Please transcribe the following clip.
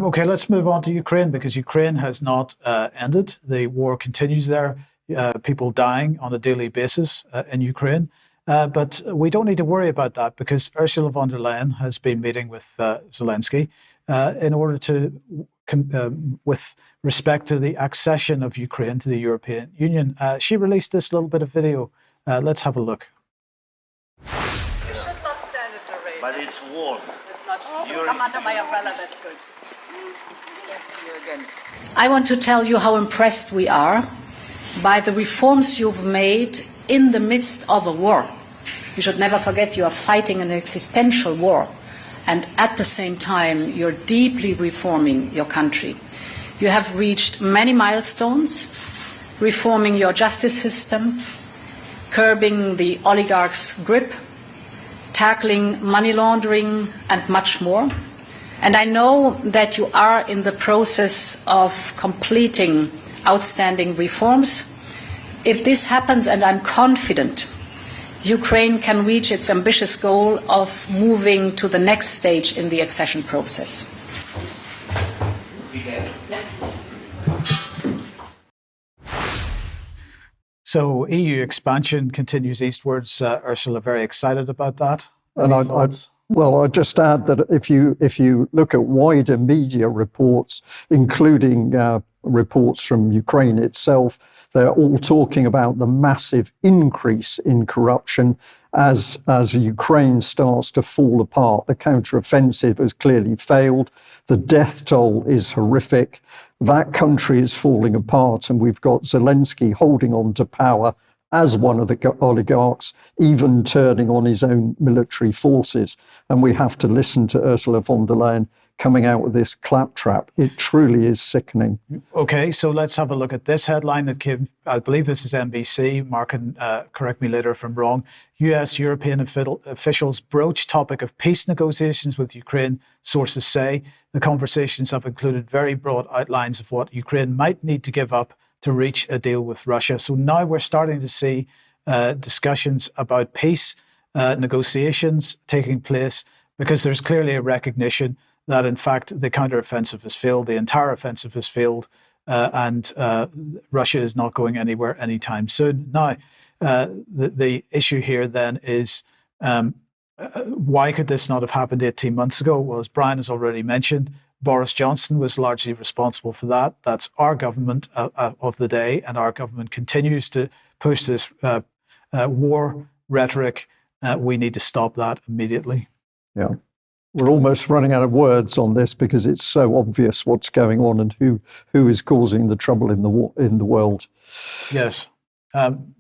Okay, let's move on to Ukraine, because Ukraine has not ended. The war continues there, people dying on a daily basis in Ukraine. But we don't need to worry about that, because Ursula von der Leyen has been meeting with Zelensky in order to, with respect to the accession of Ukraine to the European Union. She released this little bit of video. Let's have a look. You should not stand in the rain. But it's warm. It's not. Come under my umbrella, that's good. Yes, you again. I want to tell you how impressed we are by the reforms you've made in the midst of a war. You should never forget you are fighting an existential war, and at the same time you're deeply reforming your country. You have reached many milestones, reforming your justice system, curbing the oligarchs' grip, tackling money laundering, and much more. And I know that you are in the process of completing outstanding reforms. If this happens, and I'm confident, Ukraine can reach its ambitious goal of moving to the next stage in the accession process. So EU expansion continues eastwards. Ursula, very excited about that. And I'd just add that if you look at wider media reports, including reports from Ukraine itself, they're all talking about the massive increase in corruption as Ukraine starts to fall apart. The counteroffensive has clearly failed. The death toll is horrific. That country is falling apart, and we've got Zelensky holding on to power as one of the oligarchs, even turning on his own military forces. And we have to listen to Ursula von der Leyen coming out with this claptrap. It truly is sickening. Okay, so let's have a look at this headline that came, I believe this is NBC, Mark can correct me later if I'm wrong. US European officials broach topic of peace negotiations with Ukraine, sources say. The conversations have included very broad outlines of what Ukraine might need to give up to reach a deal with Russia. So now we're starting to see discussions about peace negotiations taking place, because there's clearly a recognition that, in fact, the counteroffensive has failed, the entire offensive has failed, and Russia is not going anywhere anytime soon. Now, the issue here then is, why could this not have happened 18 months ago? Well, as Brian has already mentioned, Boris Johnson was largely responsible for that. That's our government of the day, and our government continues to push this war rhetoric. We need to stop that immediately. Yeah. We're almost running out of words on this, because it's so obvious what's going on and who is causing the trouble in the world. Yes.